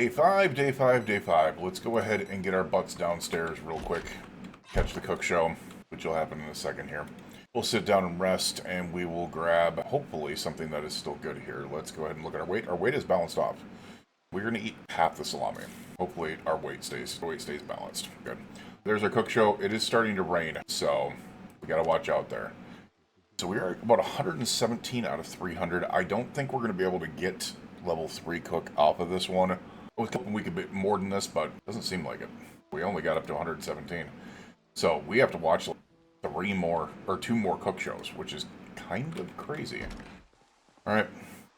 Day 5, day 5, day 5. Let's go ahead and get our butts downstairs real quick. Catch the cook show, which will happen in a second here. We'll sit down and rest, and we will grab, hopefully, something that is still good here. Let's go ahead and look at our weight. Our weight is balanced off. We're going to eat half the salami. Hopefully, our weight stays balanced. Good. There's our cook show. It is starting to rain, so we got to watch out there. So we are about 117 out of 300. I don't think we're going to be able to get level 3 cook off of this one. I was hoping we could bit more than this, but it doesn't seem like it. We only got up to 117. So we have to watch 2 more cook shows, which is kind of crazy. Alright,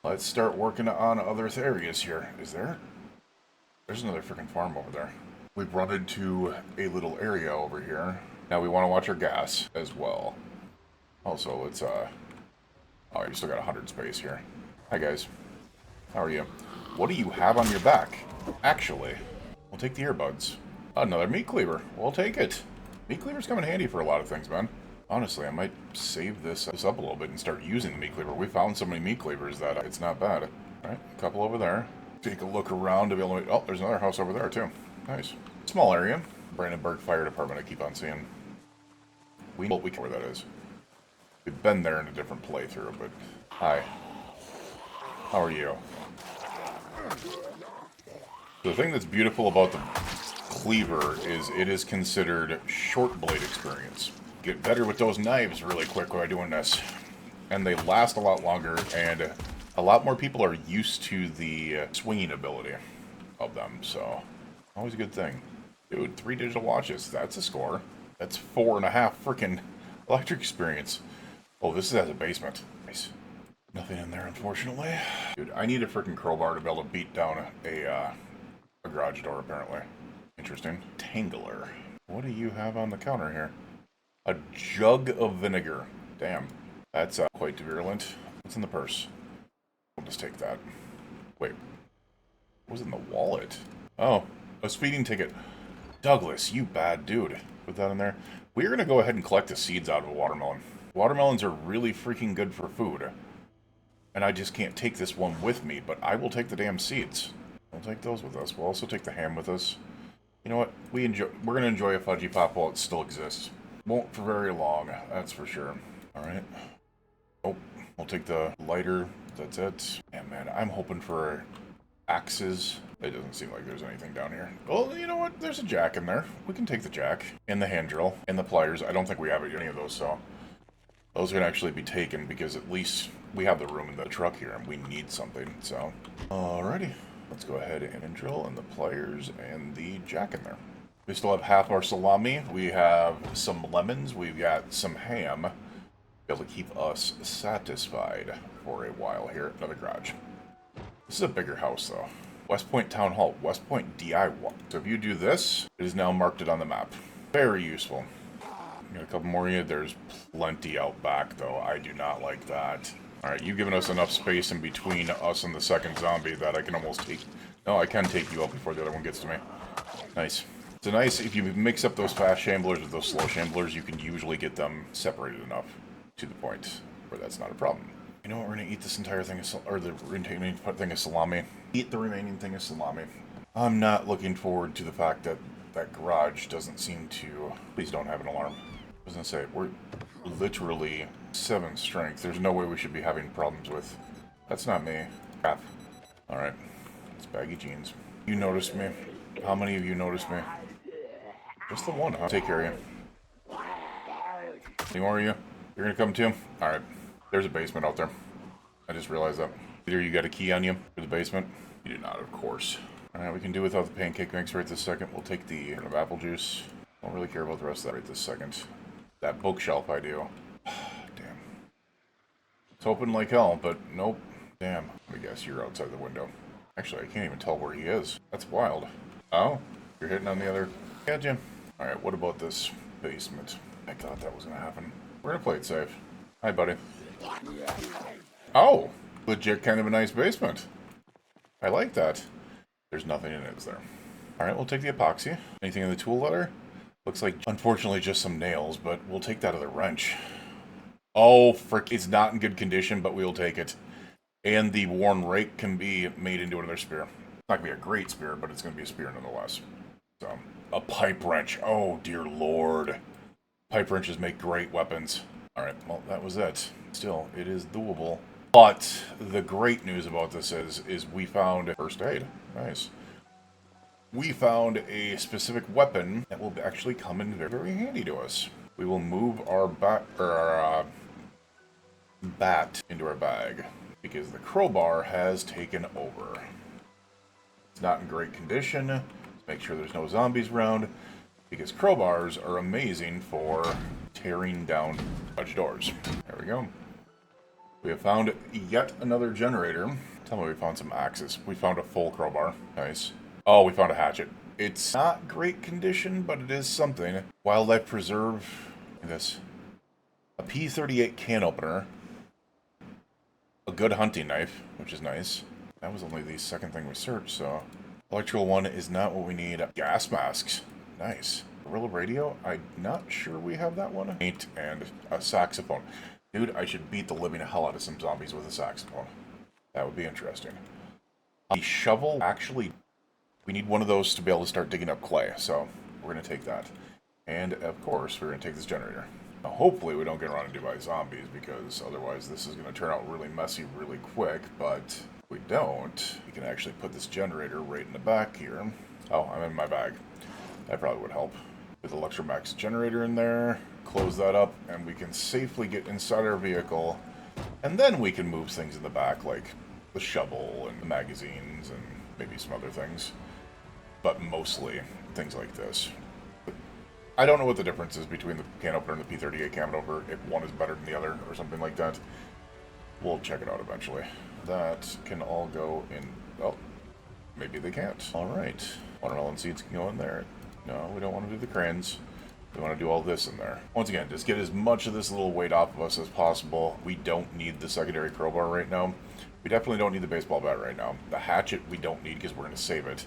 let's start working on other areas here. There's another freaking farm over there. We've run into a little area over here. Now we want to watch our gas as well. Also, let's, oh, you still got 100 space here. Hi guys. How are you? What do you have on your back? Actually, we'll take the earbuds. Another meat cleaver. We'll take it. Meat cleavers come in handy for a lot of things, man. Honestly, I might save this up a little bit and start using the meat cleaver. We found so many meat cleavers that it's not bad. Alright, a couple over there. Take a look around to be able to... Oh, there's another house over there, too. Nice. Small area. Brandenburg Fire Department I keep on seeing. We know where that is. We've been there in a different playthrough, but... Hi. How are you? The thing that's beautiful about the cleaver is it is considered short blade experience. Get better with those knives really quick while doing this. And they last a lot longer, and a lot more people are used to the swinging ability of them, so always a good thing. Dude, 3 digital watches, that's a score. That's 4.5 freaking electric experience. Oh, this has a basement. Nice. Nothing in there, unfortunately. Dude, I need a freaking crowbar to be able to beat down a garage door, apparently. Interesting. Tangler. What do you have on the counter here? A jug of vinegar. Damn. That's quite virulent. What's in the purse? We'll just take that. Wait. What was in the wallet? Oh, a speeding ticket. Douglas, you bad dude. Put that in there. We're going to go ahead and collect the seeds out of a watermelon. Watermelons are really freaking good for food. And I just can't take this one with me, but I will take the damn seeds. We'll take those with us. We'll also take the ham with us. You know what? We're going to enjoy a Fudgy Pop while it still exists. Won't for very long, that's for sure. Alright. Oh, we'll take the lighter. That's it. And man, I'm hoping for axes. It doesn't seem like there's anything down here. Well, you know what? There's a jack in there. We can take the jack. And the hand drill. And the pliers. I don't think we have any of those, so... Those are going to actually be taken because at least we have the room in the truck here and we need something, so... Alrighty. Let's go ahead and drill and the pliers and the jack in there. We still have half our salami. We have some lemons. We've got some ham. Be able to keep us satisfied for a while here. Another garage. This is a bigger house, though. West Point Town Hall. West Point DIY. So if you do this, it is now marked it on the map. Very useful. Got a couple more here. There's plenty out back, though. I do not like that. Alright, you've given us enough space in between us and the second zombie that I can almost take... No, I can take you out before the other one gets to me. Nice. So nice, if you mix up those fast shamblers with those slow shamblers, you can usually get them separated enough to the point where that's not a problem. You know what, we're going to eat this entire thing of the remaining thing of salami. Eat the remaining thing of salami. I'm not looking forward to the fact that that garage doesn't seem to... Please don't have an alarm. I was going to say, we're literally 7 strength. There's no way we should be having problems with... That's not me. Crap. Alright. It's baggy jeans. You noticed me. How many of you noticed me? Just the one, huh? Take care of you. Any more of you? You're gonna come too? Alright. There's a basement out there. I just realized that. Either you got a key on you for the basement? You do not, of course. Alright, we can do without the pancake mix right this second. We'll take the apple juice. Don't really care about the rest of that right this second. That bookshelf I do. Damn. It's open like hell, but nope. Damn. Let me guess, you're outside the window. Actually, I can't even tell where he is. That's wild. Oh? You're hitting on the other... Gotcha. Alright, what about this basement? I thought that was gonna happen. We're gonna play it safe. Hi, buddy. Oh! Legit kind of a nice basement. I like that. There's nothing in it, is there? Alright, we'll take the epoxy. Anything in the tool letter? Looks like, unfortunately, just some nails, but we'll take that other wrench. Oh, frick. It's not in good condition, but we'll take it. And the worn rake can be made into another spear. not going to be a great spear, but it's going to be a spear nonetheless. So, a pipe wrench. Oh, dear lord. Pipe wrenches make great weapons. Alright, well, that was it. Still, it is doable. But the great news about this is we found first aid. Nice. We found a specific weapon that will actually come in very, very handy to us. We will move our bat into our bag because the crowbar has taken over. It's not in great condition. Let's make sure there's no zombies around because crowbars are amazing for tearing down garage doors. There we go. We have found yet another generator. Tell me we found some axes. We found a full crowbar. Nice. Oh, we found a hatchet. It's not great condition, but it is something. Wildlife preserve. This. A P38 can opener. A good hunting knife, which is nice. That was only the second thing we searched, so... Electrical one is not what we need. Gas masks. Nice. Gorilla radio? I'm not sure we have that one. Paint and a saxophone. Dude, I should beat the living hell out of some zombies with a saxophone. That would be interesting. The shovel, actually, we need one of those to be able to start digging up clay, so we're going to take that. And, of course, we're going to take this generator. Now, hopefully we don't get run into by zombies, because otherwise this is going to turn out really messy really quick, but if we don't, we can actually put this generator right in the back here. Oh, I'm in my bag. That probably would help. With the Electromax generator in there, close that up, and we can safely get inside our vehicle, and then we can move things in the back, like the shovel and the magazines and maybe some other things, but mostly things like this. I don't know what the difference is between the can opener and the P38 can opener, if one is better than the other or something like that. We'll check it out eventually. That can all go in, well, maybe they can't. Alright, watermelon seeds can go in there. No, we don't want to do the crayons. We want to do all this in there. Once again, just get as much of this little weight off of us as possible. We don't need the secondary crowbar right now. We definitely don't need the baseball bat right now. The hatchet we don't need because we're going to save it.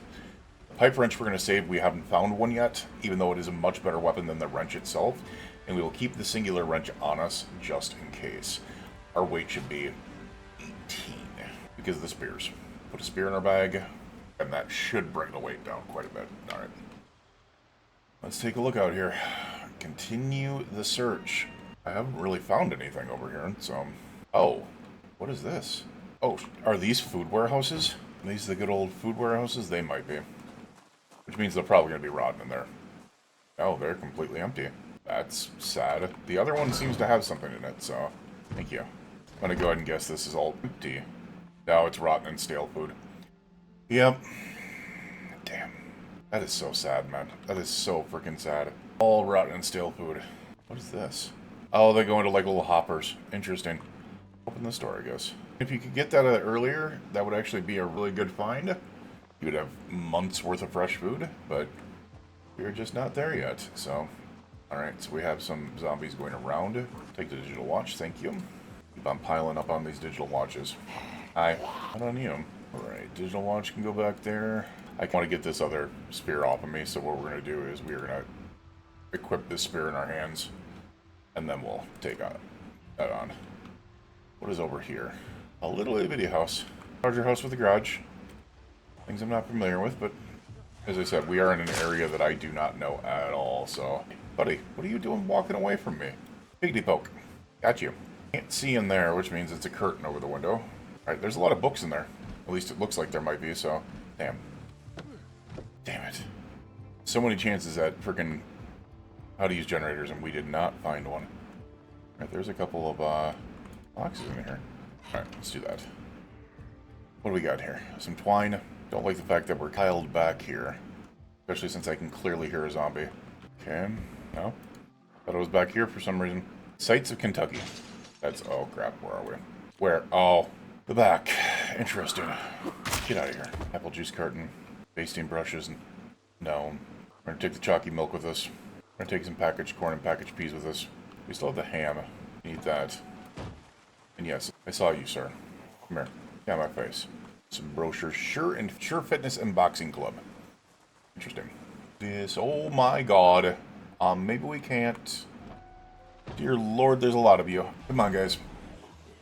The pipe wrench we're going to save. We haven't found one yet, even though it is a much better weapon than the wrench itself. And we will keep the singular wrench on us just in case. Our weight should be 18 because of the spears. Put a spear in our bag, and that should bring the weight down quite a bit. All right. Let's take a look out here. Continue the search. I haven't really found anything over here, so... Oh, what is this? Oh, are these food warehouses? Are these the good old food warehouses? They might be. Which means they're probably going to be rotten in there. Oh, they're completely empty. That's sad. The other one seems to have something in it, so... Thank you. I'm going to go ahead and guess this is all empty. No, it's rotten and stale food. Yep. Damn. That is so sad, man. That is so freaking sad. All rotten and stale food. What is this? Oh, they go into like little hoppers. Interesting. Open the store, I guess. If you could get that earlier, that would actually be a really good find. You would have months worth of fresh food, but we're just not there yet. So, alright, so we have some zombies going around. Take the digital watch, thank you. Keep on piling up on these digital watches. Hi. Not on you. Alright, digital watch can go back there. I want to get this other spear off of me, so what we're going to do is we're going to equip this spear in our hands, and then we'll take that on. What is over here? A little itty-bitty house. Larger house with a garage. Things I'm not familiar with, but as I said, we are in an area that I do not know at all, so... Buddy, what are you doing walking away from me? Piggity poke. Got you. Can't see in there, which means it's a curtain over the window. Alright, there's a lot of books in there. At least it looks like there might be, so... Damn. Damn it. So many chances at freaking how to use generators, and we did not find one. Alright, there's a couple of boxes in here. Alright, let's do that. What do we got here? Some twine. Don't like the fact that we're tiled back here. Especially since I can clearly hear a zombie. Okay. No. Thought it was back here for some reason. Sights of Kentucky. That's... Oh, crap. Where are we? Where? Oh. The back. Interesting. Get out of here. Apple juice carton. Basting brushes. No. We're going to take the chalky milk with us. We're going to take some packaged corn and packaged peas with us. We still have the ham. Need that. And yes, I saw you, sir. Come here. Get my face. Some brochures. Sure Fitness and Boxing Club. Interesting. This. Oh my god. Maybe we can't. Dear lord, there's a lot of you. Come on, guys.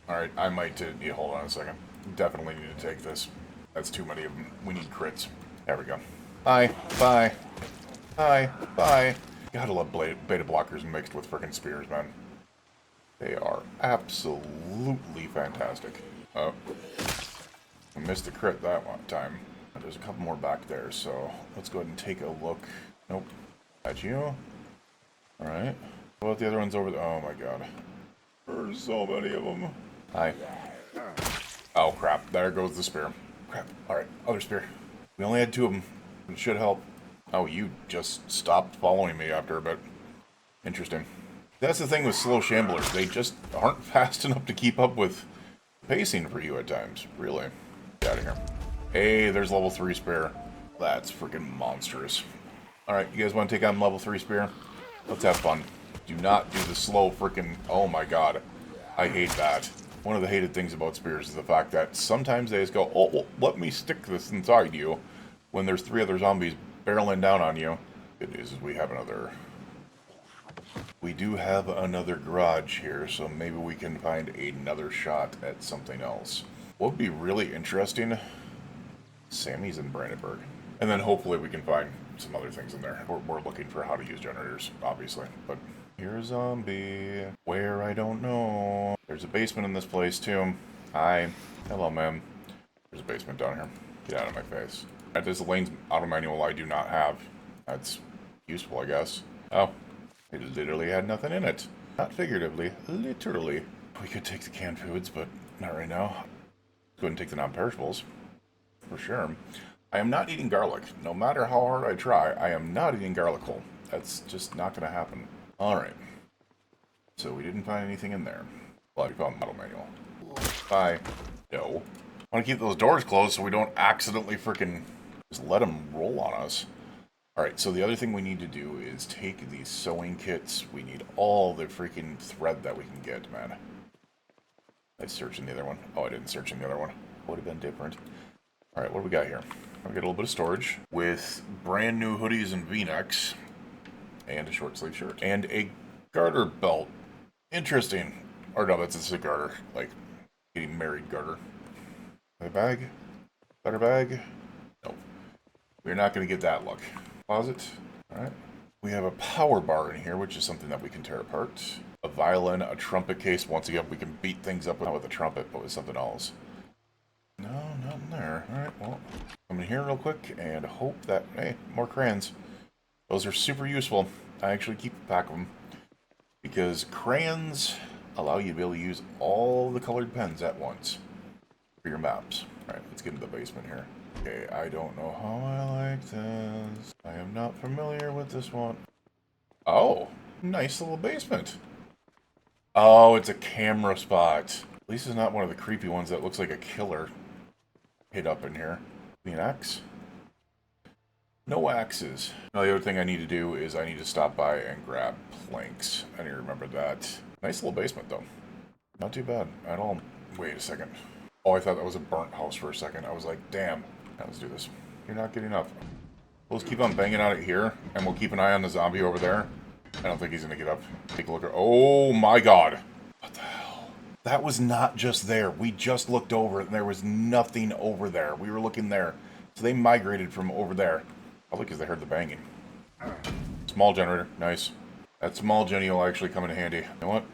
Alright, I might need... Hold on a second. Definitely need to take this. That's too many of them. We need crits. There we go. Bye. Bye. Bye. Bye. Gotta love beta blockers mixed with frickin' spears, man. They are absolutely fantastic. Oh. I missed the crit that one time. There's a couple more back there, so let's go ahead and take a look. Nope. That's you. Alright. What about the other ones over there? Oh my god. There's so many of them. Hi. Oh crap. There goes the spear. Crap. Alright. Other spear. We only had 2 of them. It should help. Oh, you just stopped following me after a bit. Interesting. That's the thing with slow shamblers. They just aren't fast enough to keep up with pacing for you at times. Really. Get out of here. Hey, there's level 3 spear. That's freaking monstrous. Alright, you guys want to take on level 3 spear? Let's have fun. Do not do the slow freaking... Oh my god. I hate that. One of the hated things about spears is the fact that sometimes they just go, oh, well, let me stick this inside you, when there's 3 other zombies barreling down on you. Good news is we have another... We do have another garage here, so maybe we can find another shot at something else. What would be really interesting... Sammy's in Brandenburg. And then hopefully we can find some other things in there. We're looking for how to use generators, obviously. But here's a zombie. Where, I don't know. There's a basement in this place, too. Hi. Hello, ma'am. There's a basement down here. Get out of my face. This lane's auto manual I do not have. That's useful, I guess. Oh. It literally had nothing in it. Not figuratively. Literally. We could take the canned foods, but not right now. Let's go ahead and take the non-perishables. For sure. I am not eating garlic. No matter how hard I try, I am not eating garlic hole. That's just not going to happen. Alright. So we didn't find anything in there. Well, we found the model manual. Bye. No. I want to keep those doors closed so we don't accidentally freaking just let them roll on us. Alright, so the other thing we need to do is take these sewing kits. We need all the freaking thread that we can get, man. I searched in the other one. Oh, I didn't search in the other one. Would have been different. Alright, what do we got here? We got a little bit of storage with brand new hoodies and v-necks and a short sleeve shirt and a garter belt. Interesting. Or no, that's a garter, like getting married garter. My bag? Better bag? Nope. We're not going to get that look. Closet. Alright. We have a power bar in here, which is something that we can tear apart. A violin, a trumpet case. Once again, we can beat things up not with a trumpet, but with something else. No, nothing there. Alright, well, come in here real quick and hope that... Hey, more crayons. Those are super useful. I actually keep a pack of them. Because crayons allow you to be able to use all the colored pens at once for your maps. Alright, let's get into the basement here. Okay, I don't know how I like this. I am not familiar with this one. Oh, nice little basement. Oh, it's a camera spot. At least it's not one of the creepy ones that looks like a killer hid up in here. Need an axe? No axes. Now the other thing I need to do is I need to stop by and grab planks. I need to remember that. Nice little basement though. Not too bad at all. Wait a second. Oh, I thought that was a burnt house for a second. I was like, damn. Now let's do this. You're not getting up. We'll just keep on banging on it here, and we'll keep an eye on the zombie over there. I don't think he's gonna get up. Take a look at... Oh my god! What the hell? That was not just there. We just looked over it, and there was nothing over there. We were looking there. So they migrated from over there. Probably because they heard the banging. Small generator. Nice. That small genny will actually come in handy. You know what?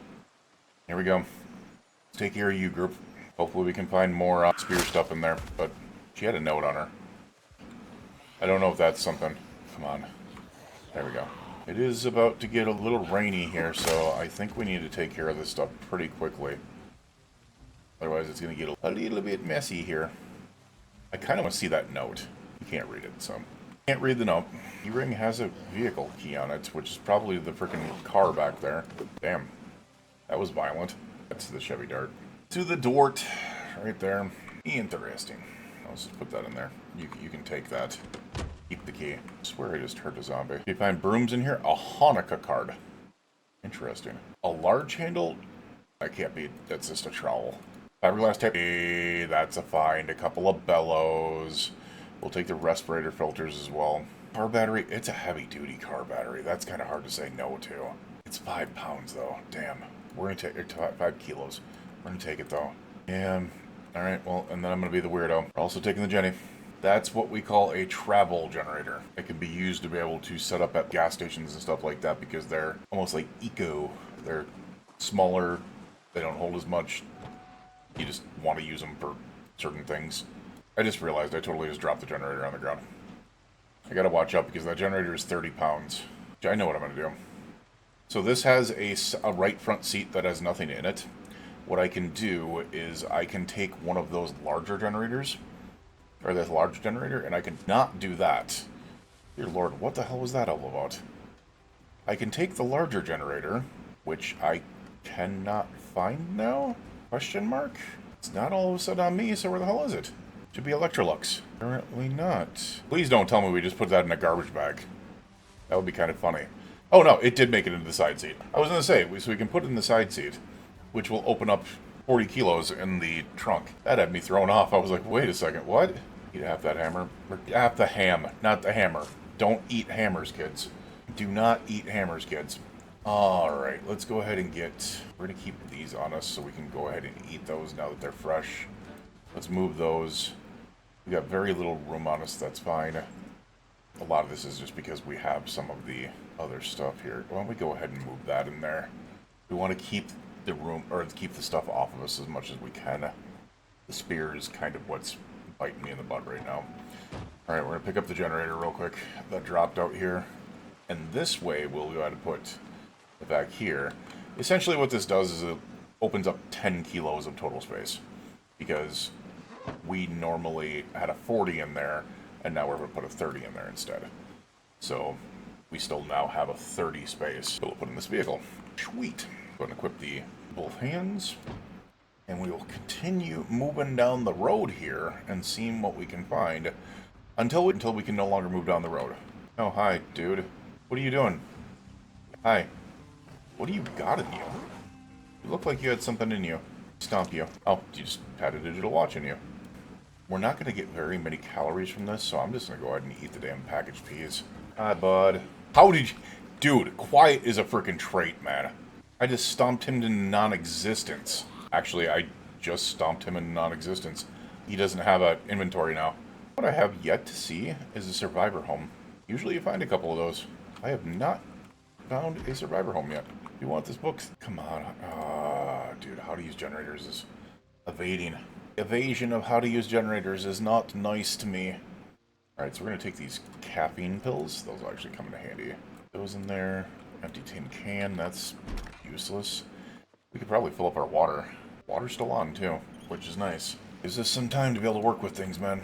Here we go. Let's take care of you, group. Hopefully we can find more spear stuff in there, but she had a note on her. I don't know if that's something. Come on. There we go. It is about to get a little rainy here, so I think we need to take care of this stuff pretty quickly. Otherwise it's going to get a little bit messy here. I kind of want to see that note. You can't read it, so... Can't read the note. E-ring has a vehicle key on it, which is probably the freaking car back there. Damn. That was violent. That's the Chevy Dart. To the Dort. Right there. Interesting. Let's just put that in there. You can take that. Keep the key. I swear I just heard a zombie. You find brooms in here? A Hanukkah card. Interesting. A large handle? That can't be. That's just a trowel. Fiberglass tape. Hey, that's a find. A couple of bellows. We'll take the respirator filters as well. Car battery. It's a heavy-duty car battery. That's kind of hard to say no to. It's 5 pounds, though. Damn. We're going to take... 5 kilos. We're going to take it, though. And Alright, well, and then I'm going to be the weirdo. We're also taking the Jenny. That's what we call a travel generator. It can be used to be able to set up at gas stations and stuff like that because they're almost like eco. They're smaller, they don't hold as much. You just want to use them for certain things. I just realized I totally just dropped the generator on the ground. I gotta watch out because that generator is 30 pounds. I know what I'm gonna do. So this has a right front seat that has nothing in it. What I can do is I can take one of those larger generators, or this large generator, and I can not do that. Dear Lord, what the hell was that all about? I can take the larger generator, which I cannot find now? Question mark? It's not all of a sudden on me, so where the hell is it? Should be Electrolux. Apparently not. Please don't tell me we just put that in a garbage bag. That would be kind of funny. Oh no, it did make it into the side seat. I was going to say, so we can put it in the side seat, which will open up 40 kilos in the trunk. That had me thrown off. I was like, wait a second, what? Eat half that hammer. Or half the ham, not the hammer. Don't eat hammers, kids. Do not eat hammers, kids. Alright, let's go ahead and we're going to keep these on us so we can go ahead and eat those now that they're fresh. Let's move those. We got very little room on us, that's fine. A lot of this is just because we have some of the other stuff here. Why don't we go ahead and move that in there? We want to keep the room, or keep the stuff off of us as much as we can. The spear is kind of what's biting me in the butt right now. Alright, we're going to pick up the generator real quick. That dropped out here. And this way, we'll go ahead and put it back here. Essentially what this does is it opens up 10 kilos of total space. Because we normally had a 40 in there, and now we're going to put a 30 in there instead. So we still now have a 30 space. So we'll put in this vehicle. Sweet. Go ahead and equip both hands. And we will continue moving down the road here and seeing what we can find until we can no longer move down the road. Oh, hi, dude. What are you doing? Hi. What do you got in you? You look like you had something in you. Stomp you. Oh, you just had a digital watch in you. We're not going to get very many calories from this, so I'm just going to go ahead and eat the damn packaged peas. Hi, bud. How did you... Dude, quiet is a freaking trait, man. I just stomped him into non-existence. Actually, I just stomped him into non-existence. He doesn't have an inventory now. What I have yet to see is a survivor home. Usually you find a couple of those. I have not found a survivor home yet. You want this book? Come on. Dude, how to use generators is evading. Evasion of how to use generators is not nice to me. Alright, so we're going to take these caffeine pills. Those will actually come in handy. Those in there. Empty tin can. That's useless. We could probably fill up our water. Water's still on, too, which is nice. Gives us some time to be able to work with things, man.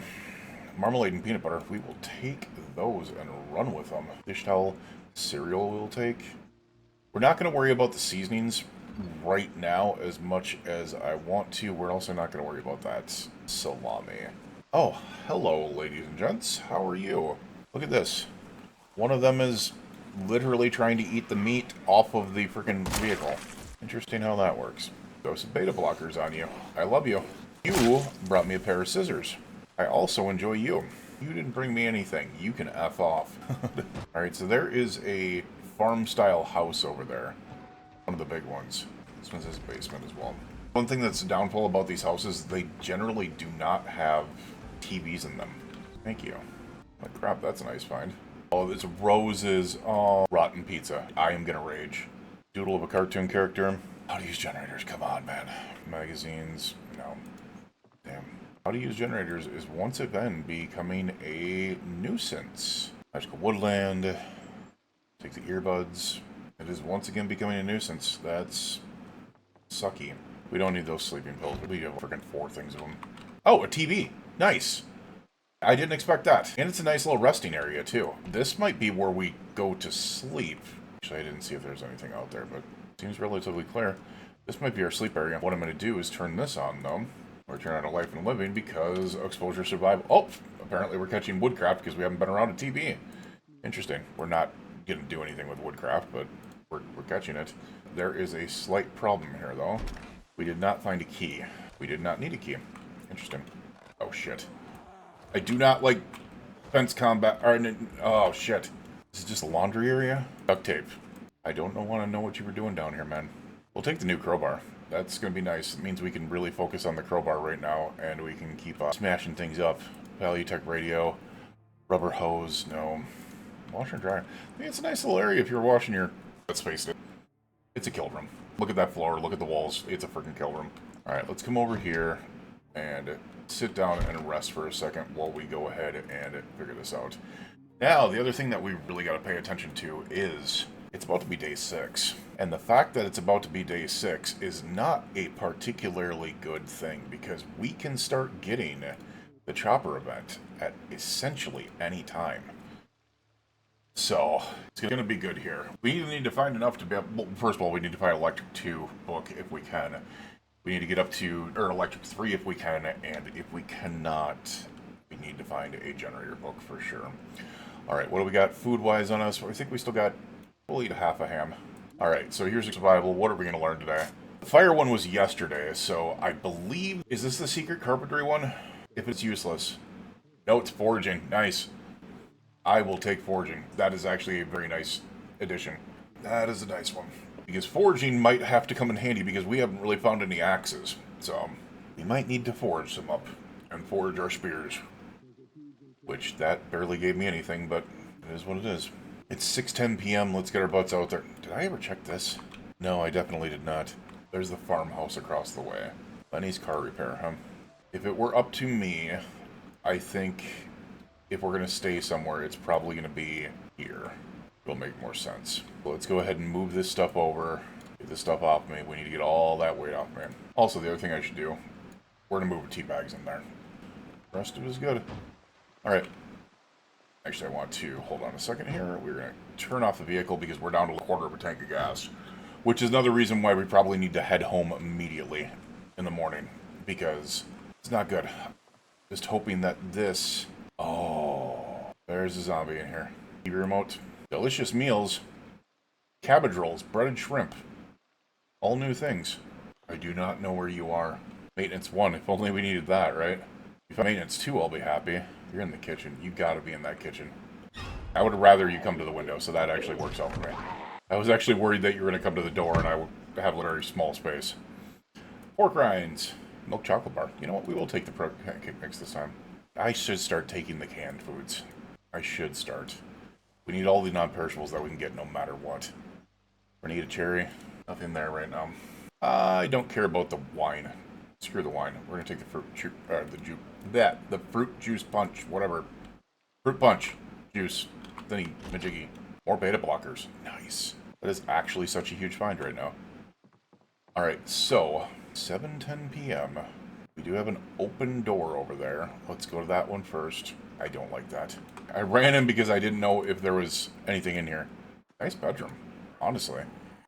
Marmalade and peanut butter. We will take those and run with them. Dish towel. Cereal we'll take. We're not going to worry about the seasonings right now as much as I want to. We're also not going to worry about that salami. Oh, hello, ladies and gents. How are you? Look at this. One of them is literally trying to eat the meat off of the freaking vehicle. Interesting how that works. Throw some beta blockers on you. I love you. You brought me a pair of scissors. I also enjoy you. You didn't bring me anything. You can F off. Alright, so there is a farm-style house over there. One of the big ones. This one says basement as well. One thing that's a downfall about these houses, they generally do not have TVs in them. Thank you. Oh, crap, that's a nice find. Oh, it's roses. Oh, rotten pizza. I am gonna rage. Doodle of a cartoon character. How to use generators. Come on, man. Magazines. No. Damn. How to use generators is once again becoming a nuisance. Magical woodland. Take the earbuds. It is once again becoming a nuisance. That's sucky. We don't need those sleeping pills. We have freaking 4 things of them. Oh, a TV. Nice. I didn't expect that. And it's a nice little resting area, too. This might be where we go to sleep. Actually, I didn't see if there's anything out there, but it seems relatively clear. This might be our sleep area. What I'm going to do is turn this on, though. Or turn on a life and living because exposure survival. Oh, apparently we're catching woodcraft because we haven't been around a TV. Interesting. We're not going to do anything with woodcraft, but we're catching it. There is a slight problem here, though. We did not find a key. We did not need a key. Interesting. Oh, shit. I do not like fence combat. Oh, shit. This is just a laundry area? Duct tape. I don't want to know what you were doing down here, man. We'll take the new crowbar. That's going to be nice. It means we can really focus on the crowbar right now, and we can keep smashing things up. Value Tech radio, rubber hose, no. Washer and dryer. I mean, it's a nice little area if you're washing your... Let's face it. It's a kill room. Look at that floor. Look at the walls. It's a freaking kill room. Alright, let's come over here and sit down and rest for a second while we go ahead and figure this out. Now, the other thing that we really got to pay attention to is it's about to be day 6. And the fact that it's about to be day 6 is not a particularly good thing, because we can start getting the chopper event at essentially any time. So, it's going to be good here. We either need to find enough to be able... Well, first of all, we need to find Electric 2 book if we can. We need to get up to... Or Electric 3 if we can. And if we cannot, we need to find a generator book for sure. Alright, what do we got food-wise on us? I think we still got... We'll eat half a ham. Alright, so here's survival. What are we going to learn today? The fire one was yesterday, so I believe... Is this the secret carpentry one? If it's useless. No, it's foraging. Nice. I will take foraging. That is actually a very nice addition. That is a nice one. Because foraging might have to come in handy because we haven't really found any axes. So, we might need to forage some up and forage our spears. Which, that barely gave me anything, but it is what it is. It's 6:10 p.m. Let's get our butts out there. Did I ever check this? No, I definitely did not. There's the farmhouse across the way. Lenny's car repair, huh? If it were up to me, I think... If we're going to stay somewhere, it's probably going to be here. It'll make more sense. So let's go ahead and move this stuff over. Get this stuff off me. We need to get all that weight off me. Also, the other thing I should do, we're going to move the tea bags in there. The rest of it is good. Alright. Actually, I want to hold on a second here. We're going to turn off the vehicle because we're down to a quarter of a tank of gas. Which is another reason why we probably need to head home immediately in the morning. Because it's not good. Just hoping that this... Oh, there's a zombie in here. TV remote. Delicious meals. Cabbage rolls, breaded shrimp. All new things. I do not know where you are. Maintenance 1, if only we needed that, right? If I'm maintenance 2, I'll be happy. You're in the kitchen. You gotta be in that kitchen. I would rather you come to the window, so that actually works out for me. I was actually worried that you were gonna come to the door and I would have a very small space. Pork rinds. Milk chocolate bar. You know what? We will take the pancake mix this time. I should start taking the canned foods. I should start. We need all the non-perishables that we can get no matter what. We're gonna eat a cherry. Nothing there right now. I don't care about the wine. Screw the wine. We're gonna take the the fruit juice punch, whatever. Fruit punch juice. Thingy majiggy. More beta blockers. Nice. That is actually such a huge find right now. Alright, so 7:10 p.m. We do have an open door over there. Let's go to that one first. I don't like that. I ran in because I didn't know if there was anything in here. Nice bedroom, honestly.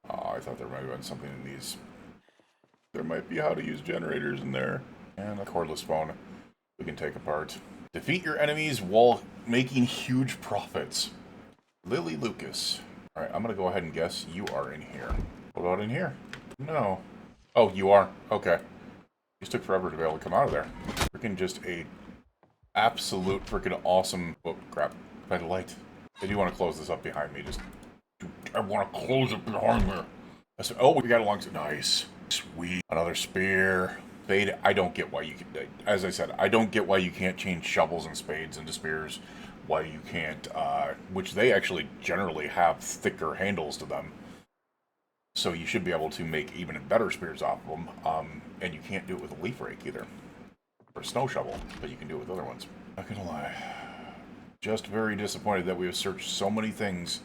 Oh, I thought there might have been something in these. There might be how to use generators in there. And a cordless phone we can take apart. Defeat your enemies while making huge profits. Lily Lucas. Alright, I'm going to go ahead and guess you are in here. What about in here? No. Oh, you are? Okay. Just took forever to be able to come out of there. Freaking just a absolute freaking awesome... Oh, crap. I had a light. I do want to close this up behind me. Just... I want to close it behind me. Oh, we got a long... Nice. Sweet. Another spear. Spade. I don't get why you can... As I said, I don't get why you can't change shovels and spades into spears. Why you can't... which they actually generally have thicker handles to them. So you should be able to make even better spears off of them. And you can't do it with a leaf rake either. Or a snow shovel, but you can do it with other ones. Not gonna lie. Just very disappointed that we have searched so many things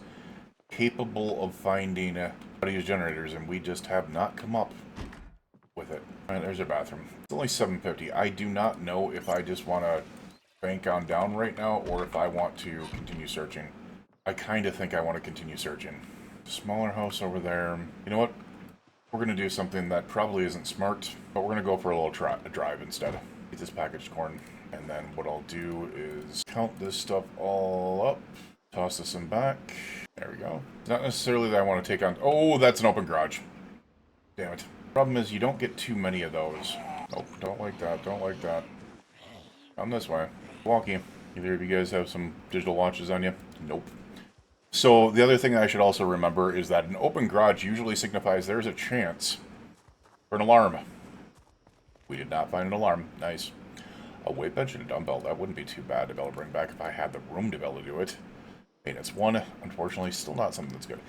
capable of finding how to use generators, and we just have not come up with it. Alright, there's our bathroom. It's only 7:50. I do not know if I just want to bank on down right now, or if I want to continue searching. I kind of think I want to continue searching. Smaller house over there. You know what? We're going to do something that probably isn't smart, but we're going to go for a little drive instead. Get this packaged corn, and then what I'll do is count this stuff all up, toss this in back. There we go. It's not necessarily that I want to take on... Oh, that's an open garage. Damn it. Problem is, you don't get too many of those. Nope, don't like that, don't like that. Come this way. Walkie. Either of you guys have some digital watches on you? Nope. So, the other thing I should also remember is that an open garage usually signifies there's a chance For an alarm. We did not find an alarm. Nice. A weight bench and a dumbbell. That wouldn't be too bad to be able to bring back if I had the room to be able to do it. Maintenance 1. Unfortunately, still not something that's good.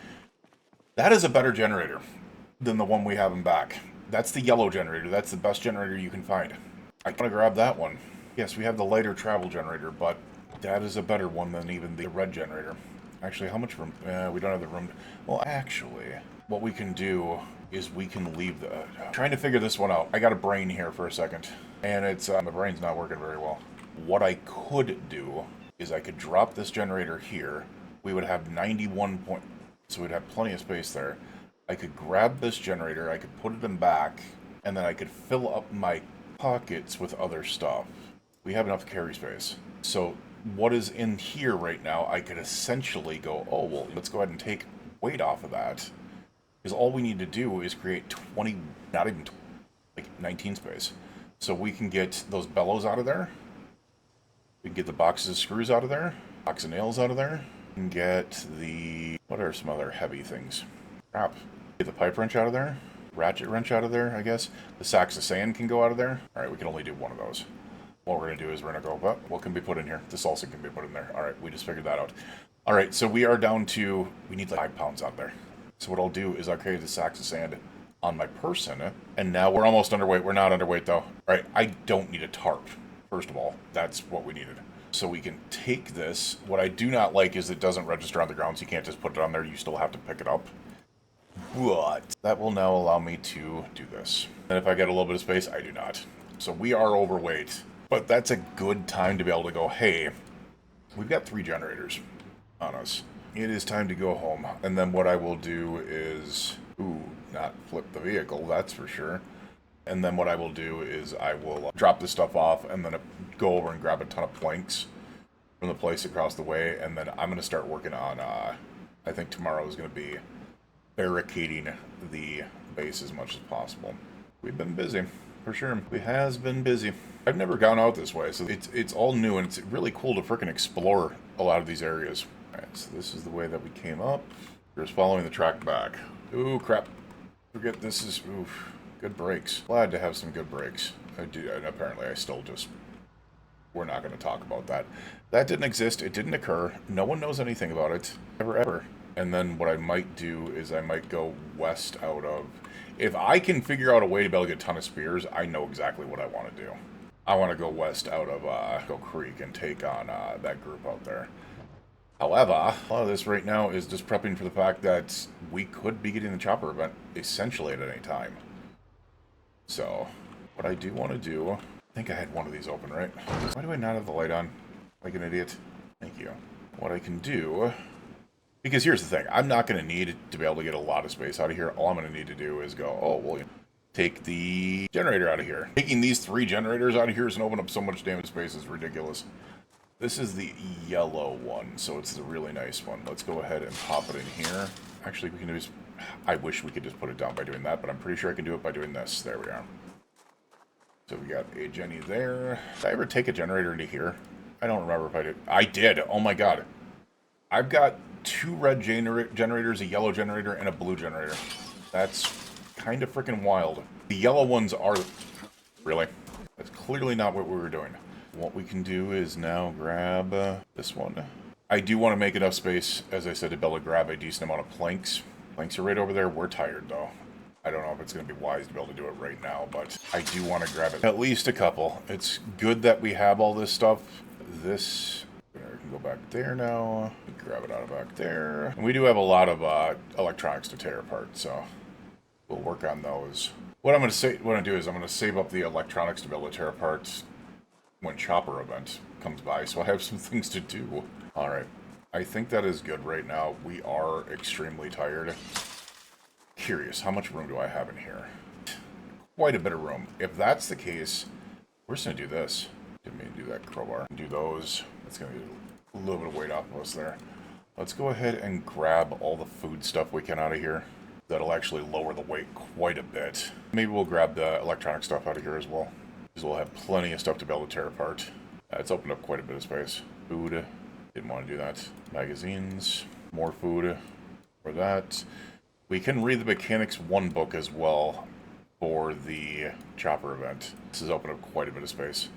That is a better generator than the one we have in back. That's the yellow generator. That's the best generator you can find. I want to grab that one. Yes, we have the lighter travel generator, but that is a better one than even the red generator. Actually, how much room? We don't have the room. Well, actually, what we can do is we can leave the... trying to figure this one out. I got a brain here for a second, and it's my brain's not working very well. What I could do is I could drop this generator here. We would have 91 point... so we'd have plenty of space there. I could grab this generator, I could put it in back, and then I could fill up my pockets with other stuff. We have enough carry space. So what is in here right now, I could essentially go, oh, well, let's go ahead and take weight off of that. Because all we need to do is create 20, not even 20, like 19 space. So we can get those bellows out of there. We can get the boxes of screws out of there. Box of nails out of there. We can get the... what are some other heavy things? Crap. Get the pipe wrench out of there. Ratchet wrench out of there, I guess. The sacks of sand can go out of there. Alright, we can only do one of those. What we're going to do is we're going to go, well, what can be put in here? This also can be put in there. Alright, we just figured that out. Alright, so we are down to... we need like 5 pounds out there. So what I'll do is I'll carry the sacks of sand on my person. And now we're almost underweight. We're not underweight, though. Alright, I don't need a tarp, first of all. That's what we needed. So we can take this. What I do not like is it doesn't register on the ground, so you can't just put it on there. You still have to pick it up. But that will now allow me to do this. And if I get a little bit of space, I do not. So we are overweight. But that's a good time to be able to go, hey, we've got 3 generators on us. It is time to go home. And then what I will do is, not flip the vehicle, that's for sure. And then what I will do is I will drop this stuff off and then go over and grab a ton of planks from the place across the way. And then I'm going to start working on, I think tomorrow is going to be barricading the base as much as possible. We've been busy, for sure. We has been busy. I've never gone out this way, so it's all new, and it's really cool to frickin' explore a lot of these areas. Alright, so this is the way that we came up. We're just following the track back. Ooh, crap. Forget this is... oof. Good brakes. Glad to have some good brakes. I do, and apparently I still just... we're not going to talk about that. That didn't exist. It didn't occur. No one knows anything about it. Ever. And then what I might do is I might go west out of... if I can figure out a way to be able to get a ton of spears, I know exactly what I want to do. I want to go west out of Go Creek and take on that group out there. However, a lot of this right now is just prepping for the fact that we could be getting the chopper event essentially at any time. So, what I do want to do... I think I had one of these open, right? Why do I not have the light on? Like an idiot? Thank you. What I can do... because here's the thing. I'm not going to need to be able to get a lot of space out of here. All I'm going to need to do is go, oh, well, take the generator out of here. Taking these 3 generators out of here is going to open up so much damn space is ridiculous. This is the yellow one, so it's the really nice one. Let's go ahead and pop it in here. Actually, we can just... I wish we could just put it down by doing that, but I'm pretty sure I can do it by doing this. There we are. So we got a Jenny there. Did I ever take a generator into here? I don't remember if I did. I did! Oh my god. I've got 2 red generators, a yellow generator, and a blue generator. That's kind of freaking wild. The yellow ones are... really? That's clearly not what we were doing. What we can do is now grab this one. I do want to make enough space, as I said, to be able to grab a decent amount of planks. Planks are right over there. We're tired, though. I don't know if it's going to be wise to be able to do it right now, but I do want to grab it. At least a couple. It's good that we have all this stuff. This... we can go back there now. Grab it out of back there. And we do have a lot of electronics to tear apart, so we'll work on those. What I'm going to do is I'm going to save up the electronics to be able to tear apart when Chopper event comes by, so I have some things to do. Alright, I think that is good right now. We are extremely tired. Curious, how much room do I have in here? Quite a bit of room. If that's the case, we're just going to do this. Didn't mean to do that crowbar. Do those. That's going to be a little bit of weight off of us there. Let's go ahead and grab all the food stuff we can out of here. That'll actually lower the weight quite a bit. Maybe we'll grab the electronic stuff out of here as well. Because we'll have plenty of stuff to be able to tear apart. It's opened up quite a bit of space. Food. Didn't want to do that. Magazines. More food. For that. We can read the Mechanics 1 book as well. for the chopper event. This has opened up quite a bit of space,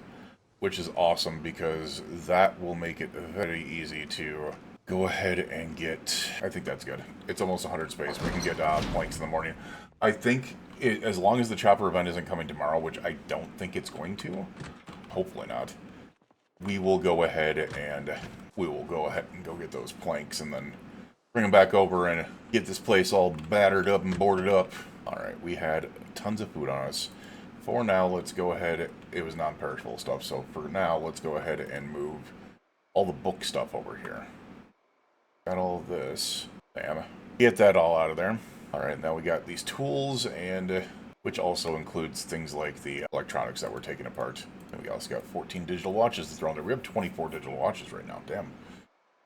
which is awesome because that will make it very easy to go ahead and get... I think that's good. It's almost 100 space. We can get planks in the morning. I think as long as the chopper event isn't coming tomorrow, which I don't think it's going to, hopefully not, we will go ahead and go get those planks and then bring them back over and get this place all battered up and boarded up. Alright, we had tons of food on us. For now, let's go ahead. It was non-perishable stuff, so for now, let's go ahead and move all the book stuff over here. Got all of this. Damn. Get that all out of there. Alright, now we got these tools, and which also includes things like the electronics that we're taking apart. And we also got 14 digital watches to throw in there. We have 24 digital watches right now. Damn.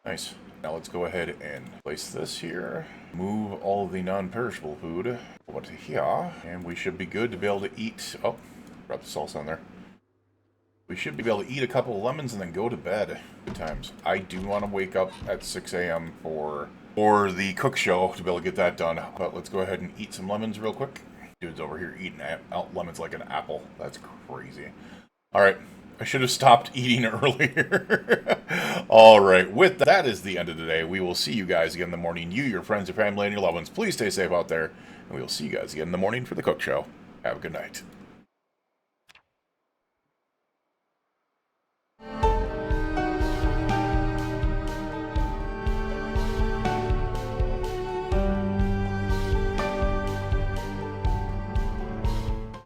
Nice. Now let's go ahead and place this here. Move all of the non-perishable food over to here. And we should be good to be able to eat... Oh, brought the salsa on there. We should be able to eat a couple of lemons and then go to bed. Good times. I do want to wake up at 6 a.m. for the cook show to be able to get that done. But let's go ahead and eat some lemons real quick. Dude's over here eating out lemons like an apple. That's crazy. Alright. I should have stopped eating earlier. Alright, with that is the end of the day. We will see you guys again in the morning. You, your friends, your family, and your loved ones. Please stay safe out there. And we will see you guys again in the morning for the cook show. Have a good night.